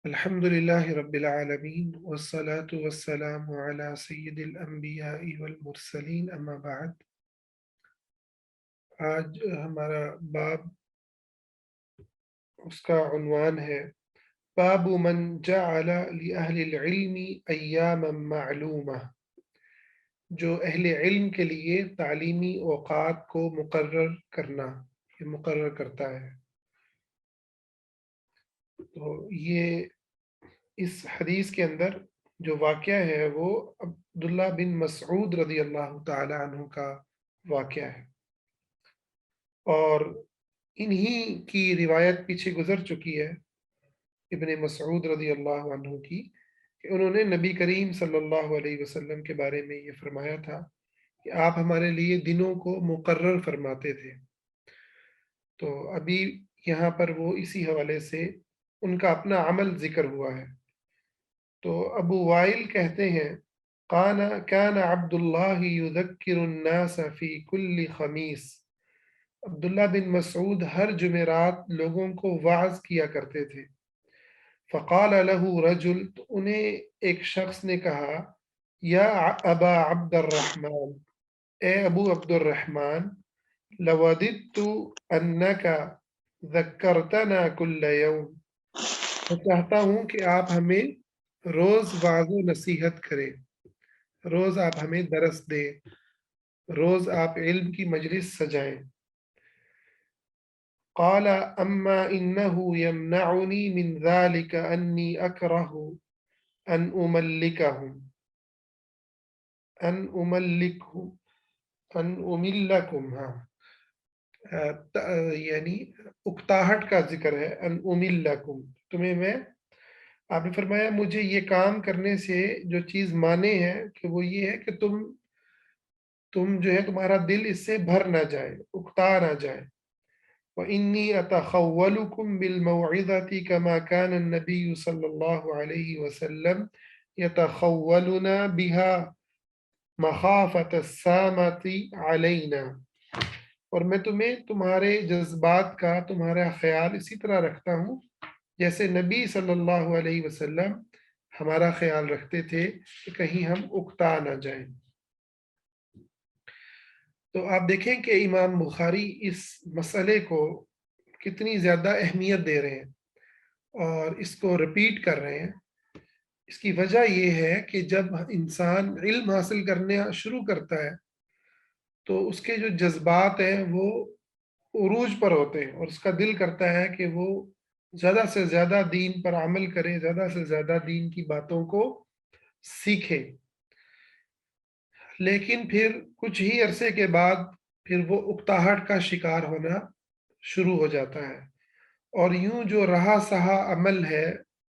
الحمدللہ رب العالمین والصلاة والسلام علی سید الانبیاء والمرسلین اما بعد۔ آج ہمارا باب، اس کا عنوان ہے باب من جعل لأہل العلم ایاما معلومہ، جو اہل علم کے لیے تعلیمی اوقات کو مقرر کرنا، یہ مقرر کرتا ہے۔ تو یہ اس حدیث کے اندر جو واقعہ ہے وہ عبداللہ بن مسعود رضی اللہ تعالی عنہ کا واقعہ ہے، اور انہی کی روایت پیچھے گزر چکی ہے ابن مسعود رضی اللہ عنہ کی، کہ انہوں نے نبی کریم صلی اللہ علیہ وسلم کے بارے میں یہ فرمایا تھا کہ آپ ہمارے لیے دنوں کو مقرر فرماتے تھے۔ تو ابھی یہاں پر وہ اسی حوالے سے ان کا اپنا عمل ذکر ہوا ہے۔ تو ابو وائل کہتے ہیں کان عبد اللہ یذکر الناس فی کل خمیس، عبداللہ بن مسعود ہر جمعرات لوگوں کو وعظ کیا کرتے تھے۔ فقال له رجل، تو انہیں ایک شخص نے کہا، یا ابا عبد الرحمن، اے ابو عبد الرحمن، لوددت انک ذکرتنا کل یوم، میں چاہتا ہوں کہ آپ ہمیں روز وعظ و نصیحت کریں، روز آپ ہمیں درس دیں، روز آپ علم کی مجلس سجائیں۔ قال اما انه يمنعني من ذلك انی اکرہ ان املکہم ان املکہم ان املکم، ہاں یعنی اکتاہٹ کا ذکر ہے، ان املکم، تمہیں میں، آپ نے فرمایا مجھے یہ کام کرنے سے جو چیز مانے ہے کہ وہ یہ ہے کہ تم جو ہے تمہارا دل اس سے بھر نہ جائے، اکتا نہ جائے۔ وَإِنِّي أَتَخَوَّلُكُمْ بِالْمَوْعِظَةِ كَمَا كَانَ النَّبِيُّ صلی اللہ علیہ وسلم يَتَخَوَّلُنَا بِهَا مَخَافَةَ السَّامَةِ عَلَيْنَا، اور میں تمہیں تمہارے جذبات کا تمہارا خیال اسی طرح رکھتا ہوں جیسے نبی صلی اللہ علیہ وسلم ہمارا خیال رکھتے تھے کہ کہیں ہم اکتا نہ جائیں۔ تو آپ دیکھیں کہ امام بخاری اس مسئلے کو کتنی زیادہ اہمیت دے رہے ہیں اور اس کو رپیٹ کر رہے ہیں۔ اس کی وجہ یہ ہے کہ جب انسان علم حاصل کرنا شروع کرتا ہے تو اس کے جو جذبات ہیں وہ عروج پر ہوتے ہیں، اور اس کا دل کرتا ہے کہ وہ زیادہ سے زیادہ دین پر عمل کرے، زیادہ سے زیادہ دین کی باتوں کو سیکھے۔ لیکن پھر کچھ ہی عرصے کے بعد پھر وہ اکتاہٹ کا شکار ہونا شروع ہو جاتا ہے، اور یوں جو رہا سہا عمل ہے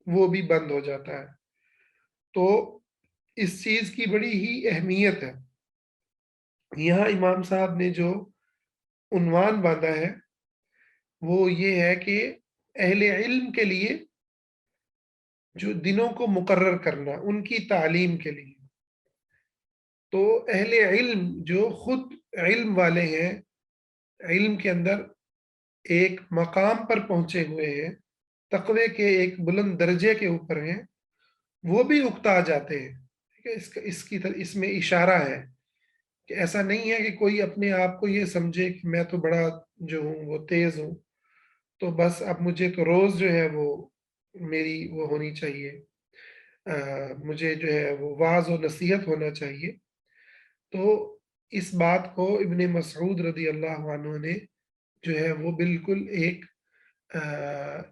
وہ بھی بند ہو جاتا ہے۔ تو اس چیز کی بڑی ہی اہمیت ہے۔ یہاں امام صاحب نے جو عنوان باندھا ہے وہ یہ ہے کہ اہل علم کے لیے جو دنوں کو مقرر کرنا، ان کی تعلیم کے لیے۔ تو اہل علم جو خود علم والے ہیں، علم کے اندر ایک مقام پر پہنچے ہوئے ہیں، تقوی کے ایک بلند درجے کے اوپر ہیں، وہ بھی اکتا جاتے ہیں۔ ٹھیک ہے، اس میں اشارہ ہے کہ ایسا نہیں ہے کہ کوئی اپنے آپ کو یہ سمجھے کہ میں تو بڑا جو ہوں وہ تیز ہوں، تو بس اب مجھے تو روز جو ہے وہ میری وہ ہونی چاہیے، مجھے جو ہے وہ وعظ و نصیحت ہونا چاہیے۔ تو اس بات کو ابن مسعود رضی اللہ عنہ نے جو ہے وہ بالکل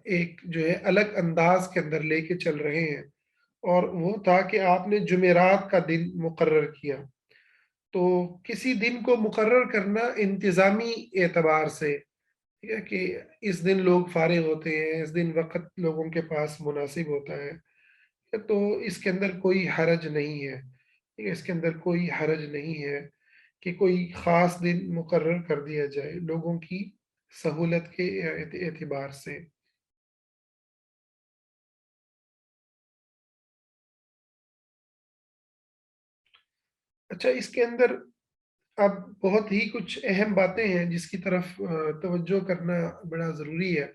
ایک جو ہے الگ انداز کے اندر لے کے چل رہے ہیں، اور وہ تھا کہ آپ نے جمعرات کا دن مقرر کیا۔ تو کسی دن کو مقرر کرنا انتظامی اعتبار سے، ٹھیک ہے، کہ اس دن لوگ فارغ ہوتے ہیں، اس دن وقت لوگوں کے پاس مناسب ہوتا ہے، تو اس کے اندر کوئی حرج نہیں ہے، ٹھیک ہے، اس کے اندر کوئی حرج نہیں ہے کہ کوئی خاص دن مقرر کر دیا جائے لوگوں کی سہولت کے اعتبار سے۔ اچھا، اس کے اندر اب بہت ہی کچھ اہم باتیں ہیں جس کی طرف توجہ کرنا بڑا ضروری ہے۔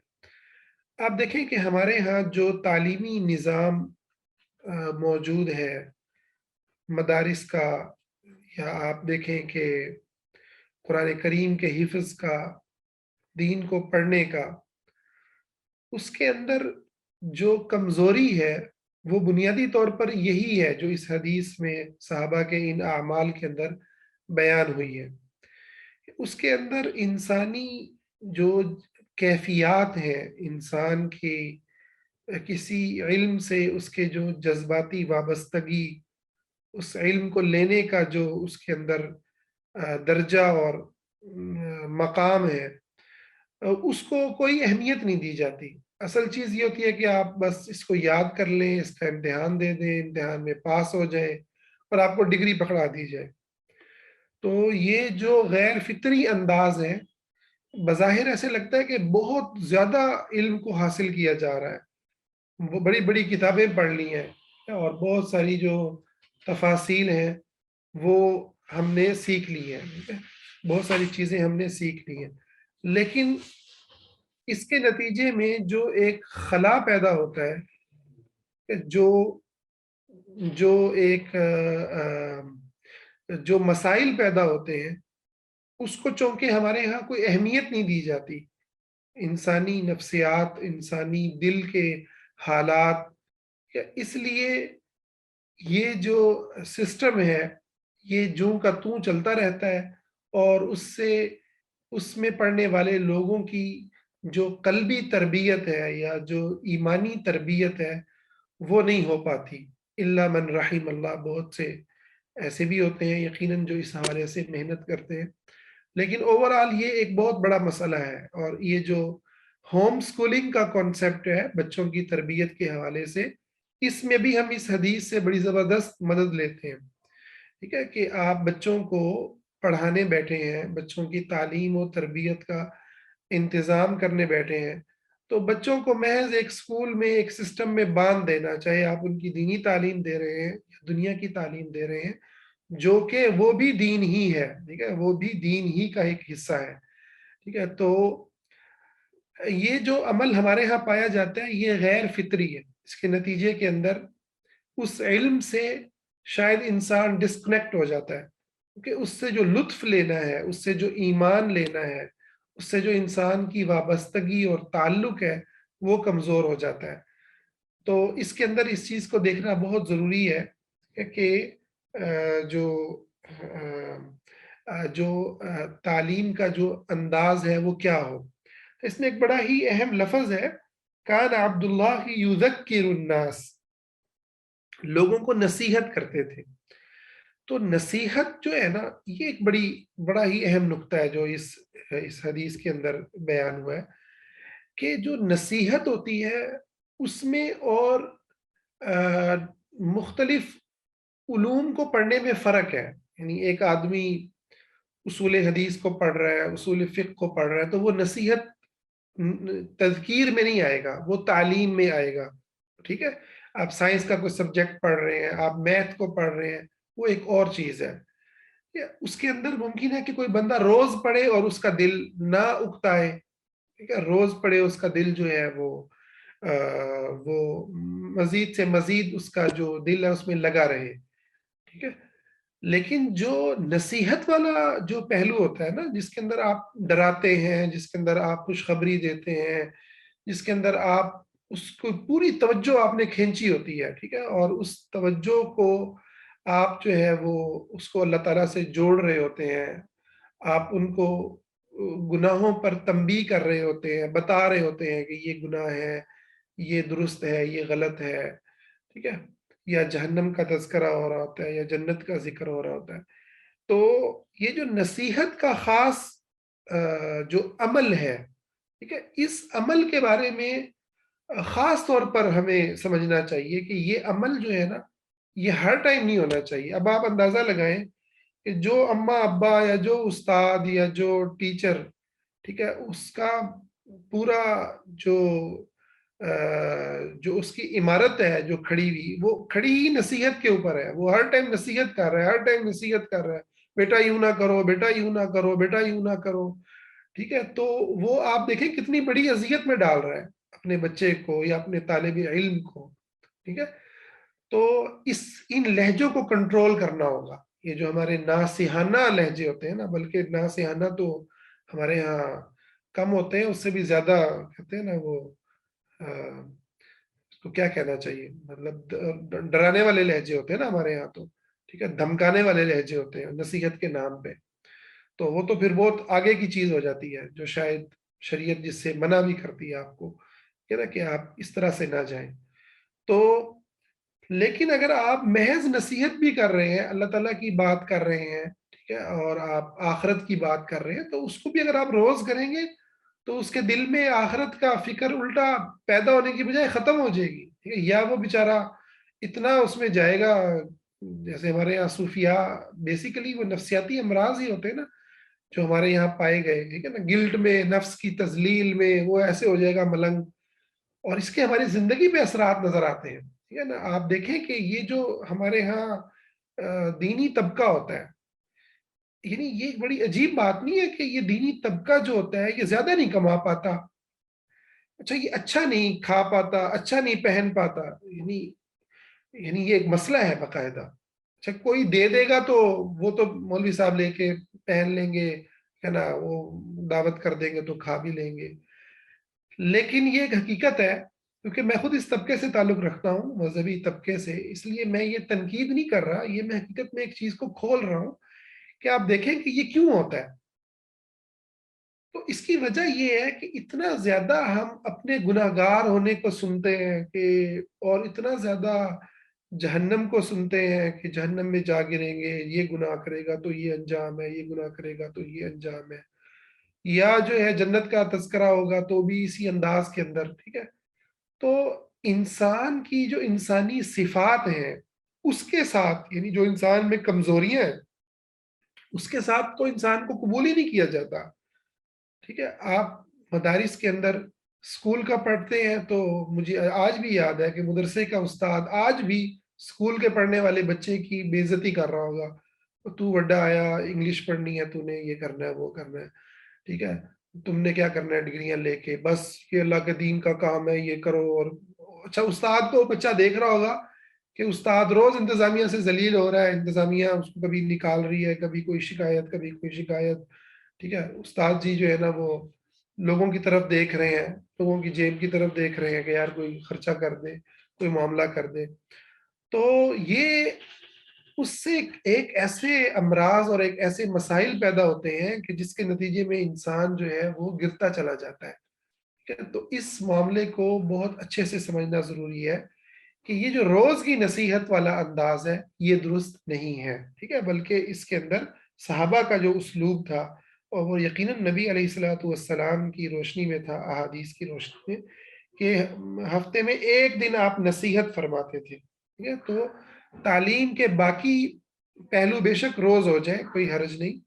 آپ دیکھیں کہ ہمارے ہاں جو تعلیمی نظام موجود ہے مدارس کا، یا آپ دیکھیں کہ قرآن کریم کے حفظ کا، دین کو پڑھنے کا، اس کے اندر جو کمزوری ہے وہ بنیادی طور پر یہی ہے جو اس حدیث میں صحابہ کے ان اعمال کے اندر بیان ہوئی ہے۔ اس کے اندر انسانی جو کیفیات ہیں، انسان کی کسی علم سے اس کے جو جذباتی وابستگی، اس علم کو لینے کا جو اس کے اندر درجہ اور مقام ہے، اس کو کوئی اہمیت نہیں دی جاتی۔ اصل چیز یہ ہوتی ہے کہ آپ بس اس کو یاد کر لیں، اس کا امتحان دے دیں، امتحان میں پاس ہو جائیں اور آپ کو ڈگری پکڑا دی جائے۔ تو یہ جو غیر فطری انداز ہے، بظاہر ایسے لگتا ہے کہ بہت زیادہ علم کو حاصل کیا جا رہا ہے، وہ بڑی بڑی کتابیں پڑھ لی ہیں اور بہت ساری جو تفاصیل ہیں وہ ہم نے سیکھ لی ہیں، ٹھیک ہے؟ بہت ساری چیزیں ہم نے سیکھ لی ہیں، لیکن اس کے نتیجے میں جو ایک خلا پیدا ہوتا ہے، کہ جو ایک جو مسائل پیدا ہوتے ہیں، اس کو چونکہ ہمارے یہاں کوئی اہمیت نہیں دی جاتی۔ انسانی نفسیات، انسانی دل کے حالات، اس لیے یہ جو سسٹم ہے یہ جوں کا توں چلتا رہتا ہے، اور اس میں پڑھنے والے لوگوں کی جو قلبی تربیت ہے یا جو ایمانی تربیت ہے وہ نہیں ہو پاتی۔ الا من رحم اللہ، بہت سے ایسے بھی ہوتے ہیں یقیناً جو اس حوالے سے محنت کرتے ہیں، لیکن اوورآل یہ ایک بہت بڑا مسئلہ ہے۔ اور یہ جو ہوم سکولنگ کا کانسیپٹ ہے بچوں کی تربیت کے حوالے سے، اس میں بھی ہم اس حدیث سے بڑی زبردست مدد لیتے ہیں، ٹھیک ہے؟ کہ آپ بچوں کو پڑھانے بیٹھے ہیں، بچوں کی تعلیم و تربیت کا انتظام کرنے بیٹھے ہیں، تو بچوں کو محض ایک سکول میں، ایک سسٹم میں باندھ دینا، چاہے آپ ان کی دینی تعلیم دے رہے ہیں یا دنیا کی تعلیم دے رہے ہیں، جو کہ وہ بھی دین ہی ہے، ٹھیک ہے؟ وہ بھی دین ہی کا ایک حصہ ہے، ٹھیک ہے؟ تو یہ جو عمل ہمارے ہاں پایا جاتا ہے یہ غیر فطری ہے۔ اس کے نتیجے کے اندر اس علم سے شاید انسان ڈسکنیکٹ ہو جاتا ہے، کیونکہ اس سے جو لطف لینا ہے، اس سے جو ایمان لینا ہے، اس سے جو انسان کی وابستگی اور تعلق ہے وہ کمزور ہو جاتا ہے۔ تو اس کے اندر اس چیز کو دیکھنا بہت ضروری ہے کہ جو تعلیم کا جو انداز ہے وہ کیا ہو۔ اس میں ایک بڑا ہی اہم لفظ ہے، کان عبداللہ یذکر الناس، لوگوں کو نصیحت کرتے تھے۔ تو نصیحت جو ہے نا، یہ ایک بڑا ہی اہم نقطہ ہے جو اس حدیث کے اندر بیان ہوا ہے، کہ جو نصیحت ہوتی ہے اس میں اور مختلف علوم کو پڑھنے میں فرق ہے۔ یعنی ایک آدمی اصول حدیث کو پڑھ رہا ہے، اصول فقہ کو پڑھ رہا ہے، تو وہ نصیحت تذکیر میں نہیں آئے گا، وہ تعلیم میں آئے گا، ٹھیک ہے؟ آپ سائنس کا کوئی سبجیکٹ پڑھ رہے ہیں، آپ میتھ کو پڑھ رہے ہیں، وہ ایک اور چیز ہے۔ اس کے اندر ممکن ہے کہ کوئی بندہ روز پڑھے اور اس کا دل نہ اکتا ہے، ٹھیک ہے؟ روز پڑھے، اس کا دل جو ہے وہ مزید سے مزید اس کا جو دل ہے اس میں لگا رہے، ٹھیک ہے؟ لیکن جو نصیحت والا جو پہلو ہوتا ہے نا، جس کے اندر آپ ڈراتے ہیں، جس کے اندر آپ خوشخبری دیتے ہیں، جس کے اندر آپ اس کو پوری توجہ آپ نے کھینچی ہوتی ہے، ٹھیک ہے؟ اور اس توجہ کو آپ جو ہے وہ اس کو اللہ تعالیٰ سے جوڑ رہے ہوتے ہیں، آپ ان کو گناہوں پر تنبیہ کر رہے ہوتے ہیں، بتا رہے ہوتے ہیں کہ یہ گناہ ہے، یہ درست ہے، یہ غلط ہے، ٹھیک ہے؟ یا جہنم کا تذکرہ ہو رہا ہوتا ہے یا جنت کا ذکر ہو رہا ہوتا ہے۔ تو یہ جو نصیحت کا خاص جو عمل ہے، ٹھیک ہے، اس عمل کے بارے میں خاص طور پر ہمیں سمجھنا چاہیے کہ یہ عمل جو ہے نا، یہ ہر ٹائم نہیں ہونا چاہیے۔ اب آپ اندازہ لگائیں کہ جو اماں ابا یا جو استاد یا جو ٹیچر، ٹھیک ہے، اس کا پورا جو جو اس کی عمارت ہے جو کھڑی ہوئی، وہ کھڑی ہی نصیحت کے اوپر ہے، وہ ہر ٹائم نصیحت کر رہا ہے، ہر ٹائم نصیحت کر رہا ہے، بیٹا یوں نہ کرو، بیٹا یوں نہ کرو، بیٹا یوں نہ کرو، ٹھیک ہے؟ تو وہ آپ دیکھیں کتنی بڑی اذیت میں ڈال رہا ہے۔ اپنے بچے کو یا اپنے طالب علم کو، ٹھیک ہے؟ تو ان لہجوں کو کنٹرول کرنا ہوگا۔ یہ جو ہمارے ناصحانہ لہجے ہوتے ہیں نا، بلکہ ناصحانہ تو ہمارے یہاں کم ہوتے ہیں، اس سے بھی زیادہ کہتے ہیں نا وہ اس کو کیا کہنا چاہیے، مطلب ڈرانے والے لہجے ہوتے ہیں نا ہمارے یہاں تو، ٹھیک ہے، دھمکانے والے لہجے ہوتے ہیں نصیحت کے نام پہ، تو وہ تو پھر بہت آگے کی چیز ہو جاتی ہے، جو شاید شریعت جس سے منع بھی کرتی ہے آپ کو کہ آپ اس طرح سے نہ جائیں۔ تو لیکن اگر آپ محض نصیحت بھی کر رہے ہیں، اللہ تعالیٰ کی بات کر رہے ہیں، ٹھیک ہے، اور آپ آخرت کی بات کر رہے ہیں، تو اس کو بھی اگر آپ روز کریں گے تو اس کے دل میں آخرت کا فکر الٹا پیدا ہونے کی بجائے ختم ہو جائے گی، ٹھیک ہے؟ یا وہ بیچارہ اتنا اس میں جائے گا، جیسے ہمارے یہاں صوفیاء بیسیکلی وہ نفسیاتی امراض ہی ہوتے ہیں نا جو ہمارے یہاں پائے گئے، ٹھیک ہے نا، گلٹ میں، نفس کی تذلیل میں وہ ایسے ہو جائے گا ملنگ، اور اس کے ہماری زندگی پہ اثرات نظر آتے ہیں، ٹھیک ہے نا۔ آپ دیکھیں کہ یہ جو ہمارے ہاں دینی طبقہ ہوتا ہے، یعنی یہ ایک بڑی عجیب بات نہیں ہے کہ یہ دینی طبقہ جو ہوتا ہے یہ زیادہ نہیں کما پاتا، اچھا یہ اچھا نہیں کھا پاتا، اچھا نہیں پہن پاتا، یعنی یہ ایک مسئلہ ہے باقاعدہ۔ اچھا کوئی دے دے گا تو وہ تو مولوی صاحب لے کے پہن لیں گے، ہے نا، وہ دعوت کر دیں گے تو کھا بھی لیں گے، لیکن یہ ایک حقیقت ہے، کیونکہ میں خود اس طبقے سے تعلق رکھتا ہوں، مذہبی طبقے سے، اس لیے میں یہ تنقید نہیں کر رہا، یہ میں حقیقت میں ایک چیز کو کھول رہا ہوں کہ آپ دیکھیں کہ یہ کیوں ہوتا ہے۔ تو اس کی وجہ یہ ہے کہ اتنا زیادہ ہم اپنے گناہگار ہونے کو سنتے ہیں کہ، اور اتنا زیادہ جہنم کو سنتے ہیں کہ جہنم میں جا گریں گے، یہ گناہ کرے گا تو یہ انجام ہے، یہ گناہ کرے گا تو یہ انجام ہے، یا جو ہے جنت کا تذکرہ ہوگا تو بھی اسی انداز کے اندر، ٹھیک ہے۔ تو انسان کی جو انسانی صفات ہیں اس کے ساتھ، یعنی جو انسان میں کمزوریاں ہیں اس کے ساتھ تو انسان کو قبول ہی نہیں کیا جاتا، ٹھیک ہے۔ آپ مدارس کے اندر اسکول کا پڑھتے ہیں تو مجھے آج بھی یاد ہے کہ مدرسے کا استاد آج بھی اسکول کے پڑھنے والے بچے کی بے عزتی کر رہا ہوگا، تو بڑا آیا انگلش پڑھنی ہے، تو نے یہ کرنا ہے وہ کرنا ہے، ٹھیک ہے، تم نے کیا کرنا ہے ڈگریاں لے کے، بس یہ اللہ کے دین کا کام ہے، یہ کرو۔ اور اچھا استاد کو بچہ دیکھ رہا ہوگا کہ استاد روز انتظامیہ سے ذلیل ہو رہا ہے، انتظامیہ اس کو کبھی نکال رہی ہے، کبھی کوئی شکایت، کبھی کوئی شکایت، ٹھیک ہے، استاد جی جو ہے نا وہ لوگوں کی طرف دیکھ رہے ہیں، لوگوں کی جیب کی طرف دیکھ رہے ہیں کہ یار کوئی خرچہ کر دے، کوئی معاملہ کر دے۔ تو یہ اس سے ایک ایسے امراض اور ایک ایسے مسائل پیدا ہوتے ہیں کہ جس کے نتیجے میں انسان جو ہے وہ گرتا چلا جاتا ہے، ٹھیک ہے؟ تو اس معاملے کو بہت اچھے سے سمجھنا ضروری ہے کہ یہ جو روز کی نصیحت والا انداز ہے یہ درست نہیں ہے، ٹھیک ہے، بلکہ اس کے اندر صحابہ کا جو اسلوب تھا، اور وہ یقیناً نبی علیہ الصلوۃ والسلام کی روشنی میں تھا، احادیث کی روشنی میں، کہ ہفتے میں ایک دن آپ نصیحت فرماتے تھے، ٹھیک ہے۔ تو تعلیم کے باقی پہلو بے شک روز ہو جائے کوئی حرج نہیں،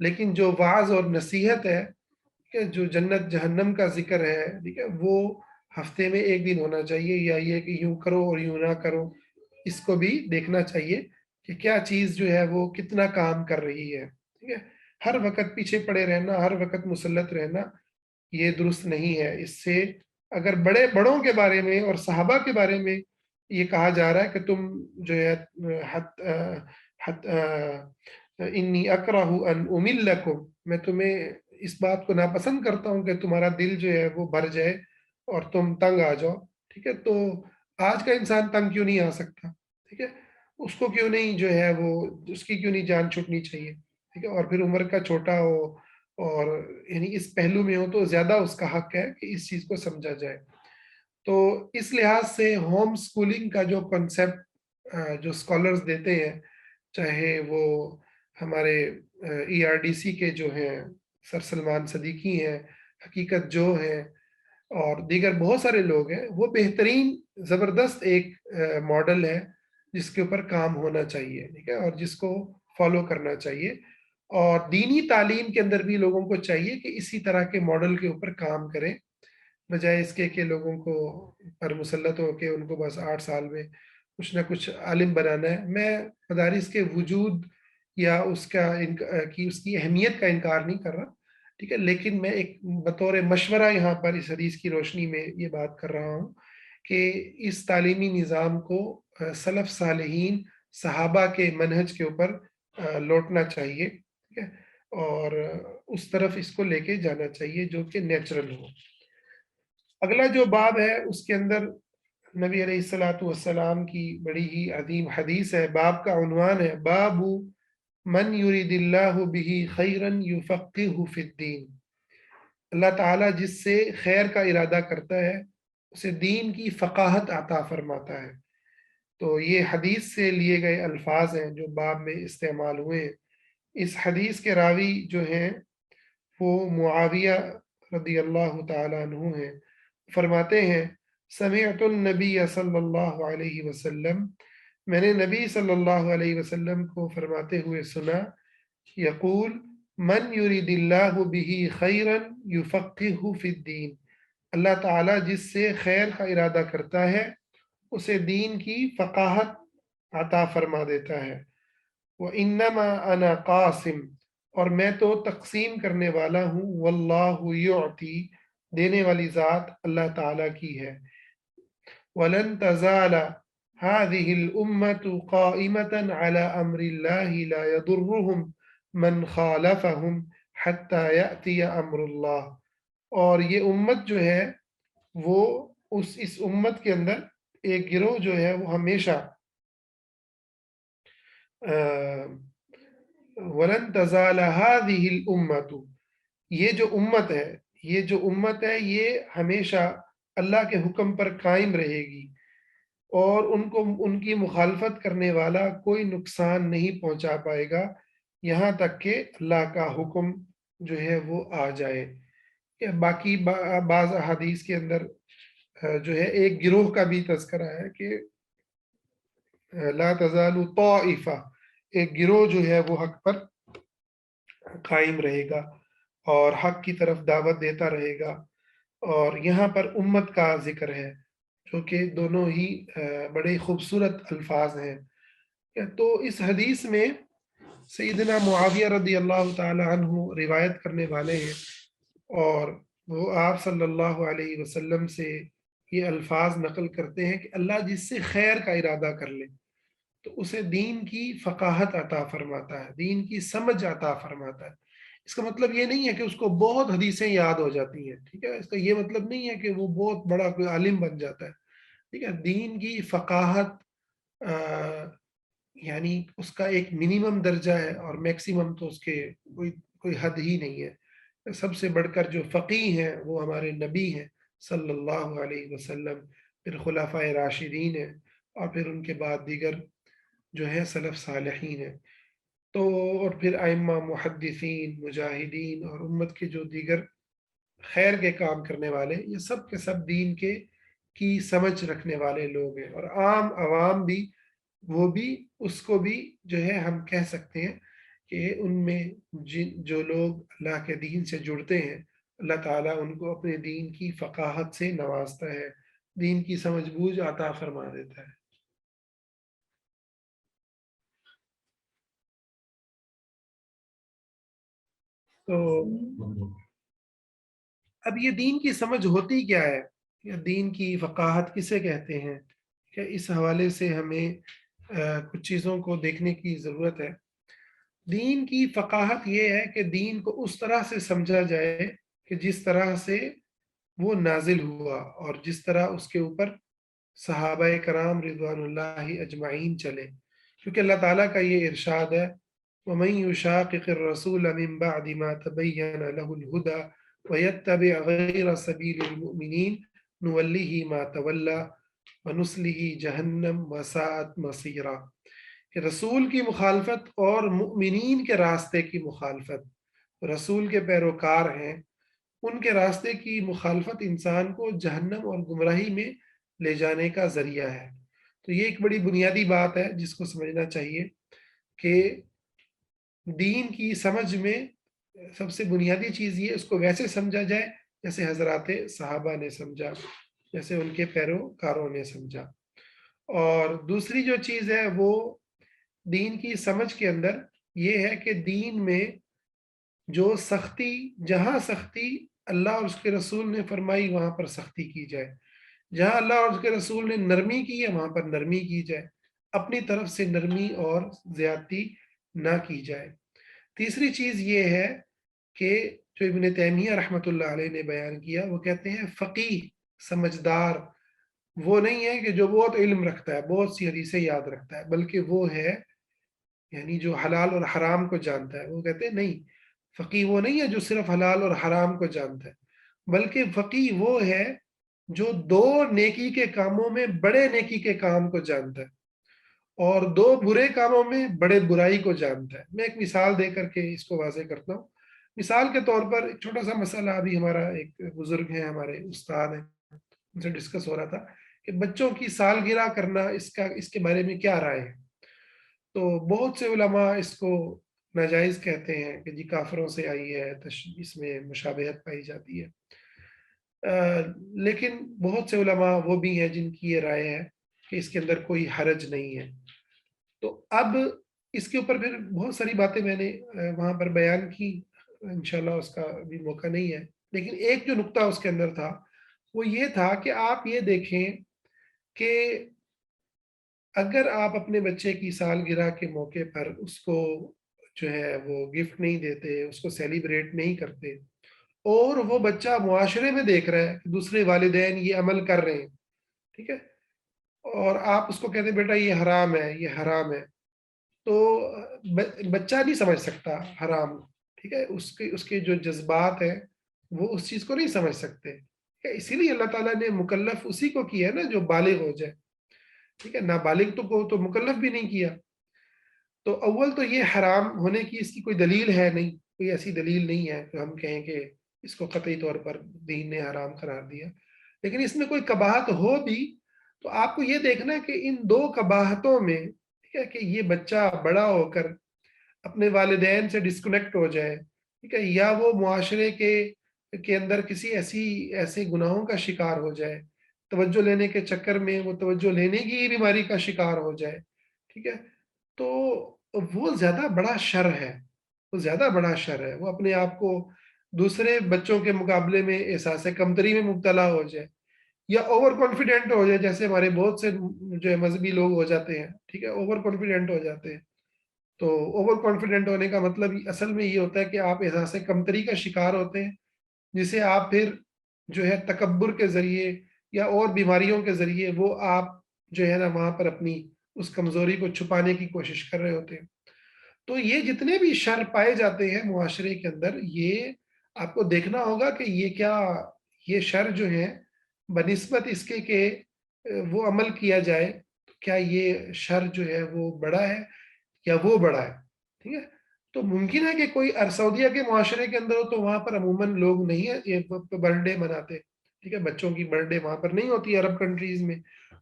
لیکن جو وعظ اور نصیحت ہے، کہ جو جنت جہنم کا ذکر ہے، ٹھیک ہے، وہ ہفتے میں ایک دن ہونا چاہیے، یا یہ کہ یوں کرو اور یوں نہ کرو، اس کو بھی دیکھنا چاہیے کہ کیا چیز جو ہے وہ کتنا کام کر رہی ہے، ٹھیک ہے۔ ہر وقت پیچھے پڑے رہنا، ہر وقت مسلط رہنا یہ درست نہیں ہے۔ اس سے اگر بڑوں کے بارے میں اور صحابہ کے بارے میں یہ کہا جا رہا ہے کہ تم جو ہے انی اکرہ ان املکم، میں تمہیں اس بات کو ناپسند کرتا ہوں کہ تمہارا دل جو ہے وہ بھر جائے اور تم تنگ آ جاؤ، ٹھیک ہے۔ تو آج کا انسان تنگ کیوں نہیں آ سکتا، ٹھیک ہے، اس کو کیوں نہیں جو ہے وہ، اس کی کیوں نہیں جان چھوٹنی چاہیے، ٹھیک ہے، اور پھر عمر کا چھوٹا ہو اور یعنی اس پہلو میں ہو تو زیادہ اس کا حق ہے کہ اس چیز کو سمجھا جائے۔ تو اس لحاظ سے ہوم سکولنگ کا جو کنسیپٹ جو اسکالرز دیتے ہیں، چاہے وہ ہمارے ای آر ڈی سی کے جو ہیں سر سلمان صدیقی ہیں، حقیقت جو ہیں، اور دیگر بہت سارے لوگ ہیں، وہ بہترین زبردست ایک ماڈل ہے جس کے اوپر کام ہونا چاہیے، ٹھیک ہے، اور جس کو فالو کرنا چاہیے، اور دینی تعلیم کے اندر بھی لوگوں کو چاہیے کہ اسی طرح کے ماڈل کے اوپر کام کریں، بجائے اس کے کہ لوگوں کو پر مسلط ہو کے ان کو بس 8 سال میں کچھ نہ کچھ عالم بنانا ہے۔ میں مدارس کے وجود یا اس کا اس کی اہمیت کا انکار نہیں کر رہا، ٹھیک ہے، لیکن میں ایک بطور مشورہ یہاں پر اس حدیث کی روشنی میں یہ بات کر رہا ہوں کہ اس تعلیمی نظام کو سلف صالحین صحابہ کے منہج کے اوپر لوٹنا چاہیے، ٹھیک ہے، اور اس طرف اس کو لے کے جانا چاہیے جو کہ نیچرل ہو۔ اگلا جو باب ہے اس کے اندر نبی علیہ الصلوۃ والسلام کی بڑی ہی عظیم حدیث ہے، باب کا عنوان ہے باب من یرید اللہ بہ خیرا یفقہہ فی الدین۔ اللہ تعالیٰ جس سے خیر کا ارادہ کرتا ہے اسے دین کی فقاہت عطا فرماتا ہے۔ تو یہ حدیث سے لیے گئے الفاظ ہیں جو باب میں استعمال ہوئے ہیں۔ اس حدیث کے راوی جو ہیں وہ معاویہ رضی اللہ تعالیٰ عنہ ہیں، فرماتے ہیں سمعت النبی صلی اللہ علیہ وسلم، میں نے نبی صلی اللہ علیہ وسلم کو فرماتے ہوئے سنا، یقول من یرید اللہ بہ خیرا یفقہہ فی الدین، اللہ تعالیٰ جس سے خیر کا ارادہ کرتا ہے اسے دین کی فقاہت عطا فرما دیتا ہے۔ وَإِنَّمَا أَنَا قَاسِمٌ، اور میں تو تقسیم کرنے والا ہوں، واللہ یعطی، دینے والی ذات اللہ تعالیٰ کی ہے۔ وَلَن تَزَالَ هَذِهِ الْأُمَّةُ قَائِمَةً عَلَى أَمْرِ اللَّهِ لَا يَضُرُّهُمْ مَنْ خَالَفَهُمْ حَتَّى يَأْتِيَ أَمْرُ اللَّهِ، اور یہ امت جو ہے وہ اس امت کے اندر ایک گروہ جو ہے وہ ہمیشہ وَلَن تَزَالَ هَذِهِ الْأُمَّةُ، یہ جو امت ہے یہ ہمیشہ اللہ کے حکم پر قائم رہے گی، اور ان کی مخالفت کرنے والا کوئی نقصان نہیں پہنچا پائے گا یہاں تک کہ اللہ کا حکم جو ہے وہ آ جائے۔ باقی بعض احادیث کے اندر جو ہے ایک گروہ کا بھی تذکرہ ہے کہ لا تزال طائفہ، ایک گروہ جو ہے وہ حق پر قائم رہے گا اور حق کی طرف دعوت دیتا رہے گا۔ اور یہاں پر امت کا ذکر ہے جو کہ دونوں ہی بڑے خوبصورت الفاظ ہیں۔ تو اس حدیث میں سیدنا معاویہ رضی اللہ تعالی عنہ روایت کرنے والے ہیں، اور وہ آپ صلی اللہ علیہ وسلم سے یہ الفاظ نقل کرتے ہیں کہ اللہ جس سے خیر کا ارادہ کر لے تو اسے دین کی فقاہت عطا فرماتا ہے، دین کی سمجھ عطا فرماتا ہے۔ اس کا مطلب یہ نہیں ہے کہ اس کو بہت حدیثیں یاد ہو جاتی ہیں، ٹھیک ہے، اس کا یہ مطلب نہیں ہے کہ وہ بہت بڑا کوئی عالم بن جاتا ہے، ٹھیک ہے۔ دین کی فقاہت یعنی اس کا ایک منیمم درجہ ہے اور میکسیمم تو اس کے کوئی حد ہی نہیں ہے۔ سب سے بڑھ کر جو فقیہ ہیں وہ ہمارے نبی ہیں صلی اللہ علیہ وسلم، پھر خلفائے راشدین ہیں، اور پھر ان کے بعد دیگر جو ہے سلف صالحین ہیں، تو اور پھر ائمہ محدثین مجاہدین اور امت کے جو دیگر خیر کے کام کرنے والے، یہ سب کے سب دین کی سمجھ رکھنے والے لوگ ہیں، اور عام عوام بھی وہ بھی اس کو بھی جو ہے ہم کہہ سکتے ہیں کہ ان میں جو لوگ اللہ کے دین سے جڑتے ہیں اللہ تعالیٰ ان کو اپنے دین کی فقاہت سے نوازتا ہے، دین کی سمجھ بوجھ عطا فرما دیتا ہے۔ تو اب یہ دین کی سمجھ ہوتی کیا ہے، یا دین کی فقاہت کسے کہتے ہیں، کہ اس حوالے سے ہمیں کچھ چیزوں کو دیکھنے کی ضرورت ہے۔ دین کی فقاہت یہ ہے کہ دین کو اس طرح سے سمجھا جائے کہ جس طرح سے وہ نازل ہوا اور جس طرح اس کے اوپر صحابہ کرام رضوان اللہ اجمعین چلے، کیونکہ اللہ تعالیٰ کا یہ ارشاد ہے وَمَن يُشَاقِقِ الرَّسُولَ مِن بَعْدِ مَا تَبَيَّنَ لَهُ الْهُدَى وَيَتَّبِعْ غَيْرَ سَبِيلِ الْمُؤْمِنِينَ نُوَلِّهِ مَا تَوَلَّى وَنُصْلِهِ جَهَنَّمَ وَسَاءَتْ مَصِيرًا، کہ رسول کی مخالفت اور مؤمنین کے راستے کی مخالفت، رسول کے پیروکار ہیں ان کے راستے کی مخالفت انسان کو جہنم اور گمراہی میں لے جانے کا ذریعہ ہے۔ تو یہ ایک بڑی بنیادی بات ہے جس کو سمجھنا چاہیے کہ دین کی سمجھ میں سب سے بنیادی چیز یہ اس کو ویسے سمجھا جائے جیسے حضرات صحابہ نے سمجھا، جیسے ان کے پیروکاروں نے سمجھا۔ اور دوسری جو چیز ہے وہ دین کی سمجھ کے اندر یہ ہے کہ دین میں جو سختی، جہاں سختی اللہ اور اس کے رسول نے فرمائی وہاں پر سختی کی جائے، جہاں اللہ اور اس کے رسول نے نرمی کی ہے وہاں پر نرمی کی جائے، اپنی طرف سے نرمی اور زیادتی نہ کی جائے۔ تیسری چیز یہ ہے کہ جو ابن تیمیہ رحمۃ اللہ علیہ نے بیان کیا، وہ کہتے ہیں فقیہ، سمجھدار وہ نہیں ہے کہ جو بہت علم رکھتا ہے، بہت سی حدیثیں یاد رکھتا ہے، بلکہ وہ ہے یعنی جو حلال اور حرام کو جانتا ہے۔ وہ کہتے ہیں نہیں، فقیہ وہ نہیں ہے جو صرف حلال اور حرام کو جانتا ہے، بلکہ فقیہ وہ ہے جو دو نیکی کے کاموں میں بڑے نیکی کے کام کو جانتا ہے اور دو برے کاموں میں بڑے برائی کو جانتا ہے۔ میں ایک مثال دے کر کے اس کو واضح کرتا ہوں۔ مثال کے طور پر ایک چھوٹا سا مسئلہ، ابھی ہمارا ایک بزرگ ہیں، ہمارے استاد ہیں، ان سے ڈسکس ہو رہا تھا کہ بچوں کی سالگرہ کرنا، اس کے بارے میں کیا رائے ہے؟ تو بہت سے علماء اس کو ناجائز کہتے ہیں کہ جی کافروں سے آئی ہے، اس میں مشابہت پائی جاتی ہے۔ لیکن بہت سے علماء وہ بھی ہیں جن کی یہ رائے ہے کہ اس کے اندر کوئی حرج نہیں ہے۔ تو اب اس کے اوپر پھر بہت ساری باتیں میں نے وہاں پر بیان کی، انشاءاللہ اس کا بھی موقع نہیں ہے، لیکن ایک جو نقطہ اس کے اندر تھا وہ یہ تھا کہ آپ یہ دیکھیں کہ اگر آپ اپنے بچے کی سالگرہ کے موقع پر اس کو جو ہے وہ گفٹ نہیں دیتے، اس کو سیلیبریٹ نہیں کرتے، اور وہ بچہ معاشرے میں دیکھ رہا ہے کہ دوسرے والدین یہ عمل کر رہے ہیں، ٹھیک ہے، اور آپ اس کو کہتے ہیں بیٹا یہ حرام ہے، یہ حرام ہے، تو بچہ نہیں سمجھ سکتا حرام، ٹھیک ہے، اس کے جو جذبات ہیں وہ اس چیز کو نہیں سمجھ سکتے، ٹھیک ہے، اسی لیے اللہ تعالیٰ نے مکلف اسی کو کیا ہے نا جو بالغ ہو جائے، ٹھیک ہے، نابالغ تو مکلف بھی نہیں کیا۔ تو اول تو یہ حرام ہونے کی اس کی کوئی دلیل ہے نہیں، کوئی ایسی دلیل نہیں ہے کہ ہم کہیں کہ اس کو قطعی طور پر دین نے حرام قرار دیا، لیکن اس میں کوئی قباحت ہو بھی تو آپ کو یہ دیکھنا ہے کہ ان دو قباحتوں میں، ٹھیک ہے، کہ یہ بچہ بڑا ہو کر اپنے والدین سے ڈسکنیکٹ ہو جائے، ٹھیک ہے، یا وہ معاشرے کے اندر کسی ایسے گناہوں کا شکار ہو جائے، توجہ لینے کے چکر میں وہ توجہ لینے کی بیماری کا شکار ہو جائے، ٹھیک ہے، تو وہ زیادہ بڑا شر ہے، وہ زیادہ بڑا شر ہے، وہ اپنے آپ کو دوسرے بچوں کے مقابلے میں احساس کمتری میں مبتلا ہو جائے، یا اوور کانفیڈنٹ ہو جائے، جیسے ہمارے بہت سے جو ہے مذہبی لوگ ہو جاتے ہیں، ٹھیک ہے، اوور کانفیڈنٹ ہو جاتے ہیں۔ تو اوور کانفیڈنٹ ہونے کا مطلب اصل میں یہ ہوتا ہے کہ آپ احساس کمتری کا شکار ہوتے ہیں، جسے آپ پھر جو ہے تکبر کے ذریعے یا اور بیماریوں کے ذریعے وہ آپ جو ہے نا وہاں پر اپنی اس کمزوری کو چھپانے کی کوشش کر رہے ہوتے ہیں۔ تو یہ جتنے بھی شر پائے جاتے ہیں معاشرے کے اندر، یہ آپ کو دیکھنا ہوگا کہ یہ شر جو ہے بنسبت اس کے کہ وہ عمل کیا جائے، تو کیا یہ شر جو ہے وہ بڑا ہے یا وہ بڑا ہے، ٹھیک ہے۔ تو ممکن ہے کہ کوئی سعودیہ کے معاشرے کے اندر ہو تو وہاں پر عموماً لوگ نہیں ہے یہ برتھ ڈے مناتے، ٹھیک ہے، بچوں کی برتھ ڈے وہاں پر نہیں ہوتی عرب کنٹریز میں،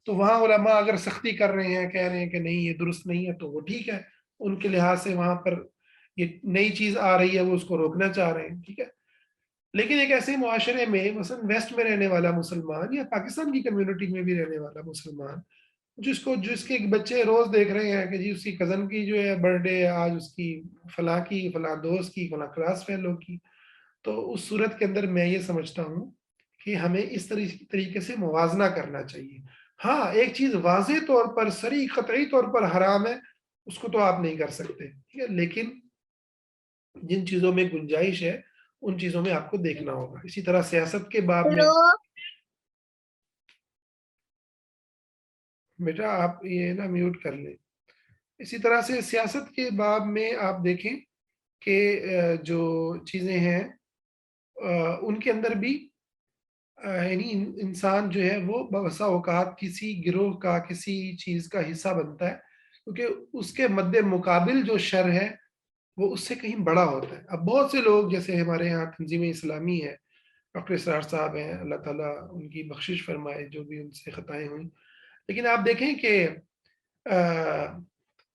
تو وہاں علماء اگر سختی کر رہے ہیں، کہہ رہے ہیں کہ نہیں یہ درست نہیں ہے، تو وہ ٹھیک ہے، ان کے لحاظ سے وہاں پر یہ نئی چیز آ رہی ہے وہ اس کو روکنا چاہ رہے ہیں، ٹھیک ہے۔ لیکن ایک ایسے معاشرے میں مثلا ویسٹ میں رہنے والا مسلمان یا پاکستان کی کمیونٹی میں بھی رہنے والا مسلمان، جس کے بچے روز دیکھ رہے ہیں کہ جی اس کی کزن کی جو ہے برتھ ڈے، آج اس کی فلاں کی، فلاں دوست کی، فلاں کلاس فیلو کی، تو اس صورت کے اندر میں یہ سمجھتا ہوں کہ ہمیں اس طریقے سے موازنہ کرنا چاہیے۔ ہاں ایک چیز واضح طور پر صریح قطعی طور پر حرام ہے، اس کو تو آپ نہیں کر سکتے، ٹھیک ہے، لیکن جن چیزوں میں گنجائش ہے ان چیزوں میں آپ کو دیکھنا ہوگا۔ اسی طرح سیاست کے باب میں، بیٹا آپ یہ نا میوٹ کر لیں، اسی طرح سے سیاست کے باب میں آپ دیکھیں کہ جو چیزیں ہیں ان کے اندر بھی یعنی انسان جو ہے وہ بسا اوقات کسی گروہ کا، کسی چیز کا حصہ بنتا ہے، کیونکہ اس کے مد مقابل جو شر ہے وہ اس سے کہیں بڑا ہوتا ہے۔ اب بہت سے لوگ جیسے ہمارے یہاں تنظیم اسلامی ہے، ڈاکٹر اسرار صاحب ہیں، اللہ تعالیٰ ان کی بخشش فرمائے جو بھی ان سے خطائیں ہوئیں، لیکن آپ دیکھیں کہ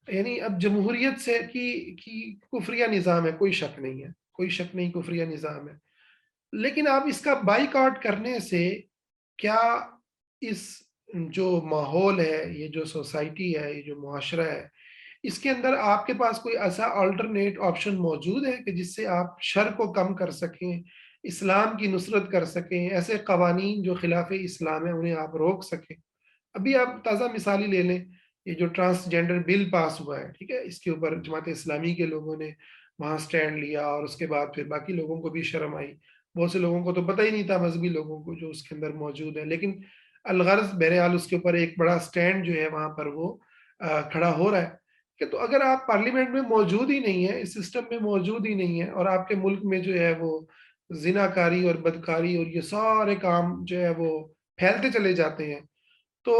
یعنی اب جمہوریت سے کی کفریہ نظام ہے، کوئی شک نہیں ہے، کوئی شک نہیں، کفریہ نظام ہے، لیکن آپ اس کا بائیک آؤٹ کرنے سے کیا اس جو ماحول ہے، یہ جو سوسائٹی ہے، یہ جو معاشرہ ہے، اس کے اندر آپ کے پاس کوئی ایسا آلٹرنیٹ آپشن موجود ہے کہ جس سے آپ شر کو کم کر سکیں، اسلام کی نصرت کر سکیں، ایسے قوانین جو خلاف اسلام ہیں انہیں آپ روک سکیں؟ ابھی آپ تازہ مثال ہی لے لیں، یہ جو ٹرانسجینڈر بل پاس ہوا ہے، ٹھیک ہے، اس کے اوپر جماعت اسلامی کے لوگوں نے وہاں سٹینڈ لیا، اور اس کے بعد پھر باقی لوگوں کو بھی شرم آئی، بہت سے لوگوں کو تو پتہ ہی نہیں تھا، مذہبی لوگوں کو جو اس کے اندر موجود ہے، لیکن الغرض بہرحال اس کے اوپر ایک بڑا سٹینڈ جو ہے وہاں پر وہ کھڑا ہو رہا ہے کہ تو اگر آپ پارلیمنٹ میں موجود ہی نہیں ہے، اس سسٹم میں موجود ہی نہیں ہے، اور آپ کے ملک میں جو ہے وہ زنا کاری اور بدکاری اور یہ سارے کام جو ہے وہ پھیلتے چلے جاتے ہیں، تو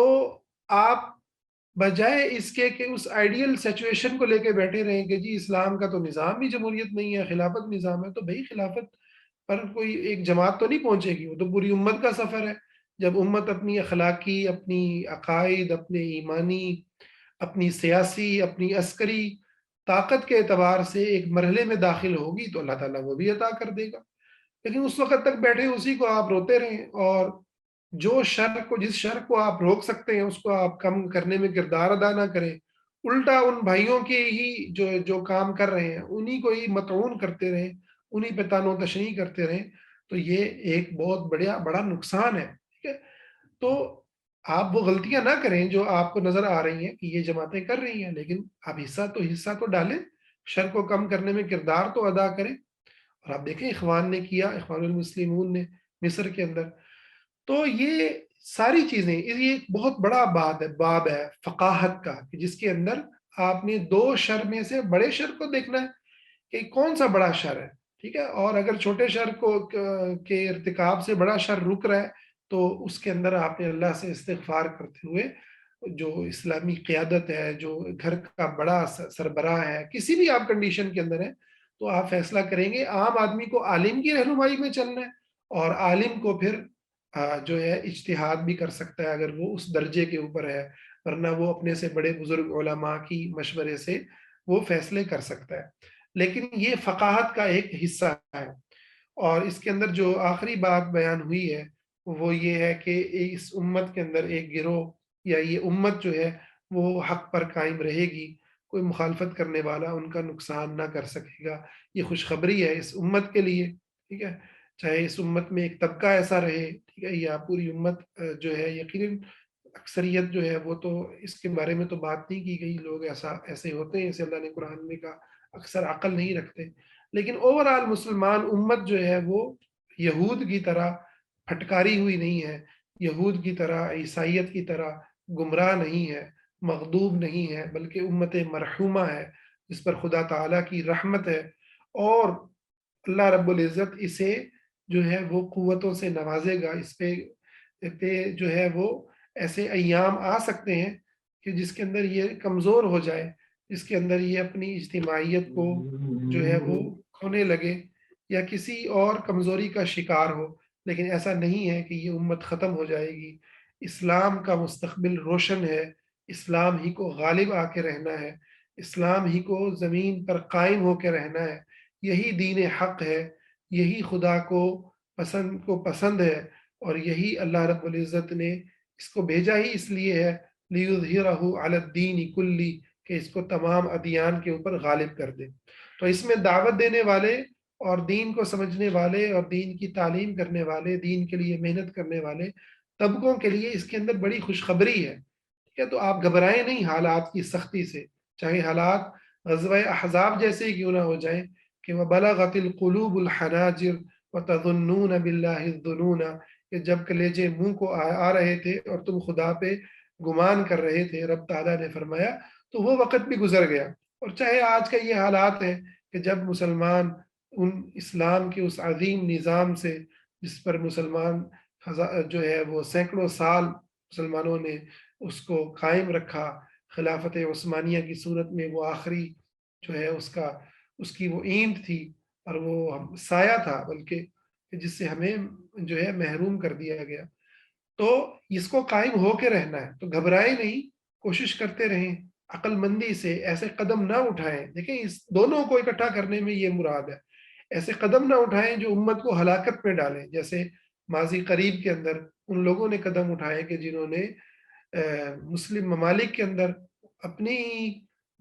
آپ بجائے اس کے کہ اس آئیڈیل سچویشن کو لے کے بیٹھے رہیں کہ جی اسلام کا تو نظام بھی جمہوریت نہیں ہے، خلافت نظام ہے، تو بھائی خلافت پر کوئی ایک جماعت تو نہیں پہنچے گی، وہ تو پوری امت کا سفر ہے۔ جب امت اپنی اخلاقی، اپنی عقائد، اپنے ایمانی، اپنی سیاسی، اپنی عسکری طاقت کے اعتبار سے ایک مرحلے میں داخل ہوگی تو اللہ تعالیٰ وہ بھی عطا کر دے گا، لیکن اس وقت تک بیٹھے اسی کو آپ روتے رہیں، اور جو شر کو، جس شر کو آپ روک سکتے ہیں اس کو آپ کم کرنے میں کردار ادا نہ کریں، الٹا ان بھائیوں کے ہی جو جو کام کر رہے ہیں انہی کو ہی مطعون کرتے رہیں، انہی پہ تان و تشنیع کرتے رہیں، تو یہ ایک بہت بڑا نقصان ہے، ٹھیک ہے؟ تو آپ وہ غلطیاں نہ کریں جو آپ کو نظر آ رہی ہیں کہ یہ جماعتیں کر رہی ہیں، لیکن آپ حصہ تو ڈالیں، شر کو کم کرنے میں کردار تو ادا کریں، اور آپ دیکھیں اخوان نے کیا، اخوان المسلمون نے مصر کے اندر، تو یہ ساری چیزیں، یہ ایک بہت بڑا باب ہے فقاہت کا، کہ جس کے اندر آپ نے دو شر میں سے بڑے شر کو دیکھنا ہے کہ کون سا بڑا شر ہے، ٹھیک ہے، اور اگر چھوٹے شر کو کے ارتکاب سے بڑا شر رک رہا ہے تو اس کے اندر آپ نے اللہ سے استغفار کرتے ہوئے، جو اسلامی قیادت ہے، جو گھر کا بڑا سربراہ ہے، کسی بھی آپ کنڈیشن کے اندر ہے، تو آپ فیصلہ کریں گے عام آدمی کو عالم کی رہنمائی میں چلنا ہے، اور عالم کو پھر جو ہے اجتہاد بھی کر سکتا ہے اگر وہ اس درجے کے اوپر ہے، ورنہ وہ اپنے سے بڑے بزرگ علماء کی مشورے سے وہ فیصلے کر سکتا ہے، لیکن یہ فقاہت کا ایک حصہ ہے۔ اور اس کے اندر جو آخری بات بیان ہوئی ہے وہ یہ ہے کہ اس امت کے اندر ایک گروہ، یا یہ امت جو ہے وہ حق پر قائم رہے گی، کوئی مخالفت کرنے والا ان کا نقصان نہ کر سکے گا، یہ خوشخبری ہے اس امت کے لیے، ٹھیک ہے، چاہے اس امت میں ایک طبقہ ایسا رہے، ٹھیک ہے، یا پوری امت جو ہے، یقیناً اکثریت جو ہے وہ تو اس کے بارے میں تو بات نہیں کی گئی، لوگ ایسے ہوتے ہیں جیسے اللہ نے قرآن میں کہا اکثر عقل نہیں رکھتے، لیکن اوورآل مسلمان امت جو ہے وہ یہود کی طرح پھٹکاری ہوئی نہیں ہے، یہود کی طرح، عیسائیت کی طرح گمراہ نہیں ہے، مغضوب نہیں ہے، بلکہ امت مرحومہ ہے جس پر خدا تعالیٰ کی رحمت ہے، اور اللہ رب العزت اسے جو ہے وہ قوتوں سے نوازے گا، اس پہ جو ہے وہ ایسے ایام آ سکتے ہیں کہ جس کے اندر یہ کمزور ہو جائے، جس کے اندر یہ اپنی اجتماعیت کو جو ہے وہ کھونے لگے، یا کسی اور کمزوری کا شکار ہو، لیکن ایسا نہیں ہے کہ یہ امت ختم ہو جائے گی، اسلام کا مستقبل روشن ہے، اسلام ہی کو غالب آ کے رہنا ہے، اسلام ہی کو زمین پر قائم ہو کے رہنا ہے، یہی دین حق ہے، یہی خدا کو پسند ہے، اور یہی اللہ رب العزت نے اس کو بھیجا ہی اس لیے ہے لِيُظْهِرَهُ عَلَى الدِّينِ كُلِّهِ، کہ اس کو تمام ادیان کے اوپر غالب کر دے۔ تو اس میں دعوت دینے والے اور دین کو سمجھنے والے اور دین کی تعلیم کرنے والے، دین کے لیے محنت کرنے والے طبقوں کے لیے اس کے اندر بڑی خوشخبری ہے، ٹھیک ہے، تو آپ گھبرائیں نہیں حالات کی سختی سے، چاہے حالات غزوہ احزاب جیسے ہی کیوں نہ ہو جائیں، کہ وَبَلَغَتِ الْقُلُوبُ الْحَنَاجِرَ وَتَظُنُّونَ بِاللَّهِ الظُّنُونَ، کہ جب کلیجے منہ کو آ رہے تھے اور تم خدا پہ گمان کر رہے تھے، رب تعالیٰ نے فرمایا تو وہ وقت بھی گزر گیا، اور چاہے آج کا یہ حالات ہے کہ جب مسلمان ان اسلام کے اس عظیم نظام سے، جس پر مسلمان جو ہے وہ سینکڑوں سال مسلمانوں نے اس کو قائم رکھا، خلافت عثمانیہ کی صورت میں وہ آخری جو ہے اس کی وہ اینٹ تھی، اور وہ سایہ تھا بلکہ، کہ جس سے ہمیں جو ہے محروم کر دیا گیا، تو اس کو قائم ہو کے رہنا ہے، تو گھبرائے نہیں، کوشش کرتے رہیں، عقل مندی سے ایسے قدم نہ اٹھائیں، دیکھیں اس دونوں کو اکٹھا کرنے میں یہ مراد ہے، ایسے قدم نہ اٹھائیں جو امت کو ہلاکت میں ڈالیں، جیسے ماضی قریب کے اندر ان لوگوں نے قدم اٹھائے کہ جنہوں نے مسلم ممالک کے اندر اپنی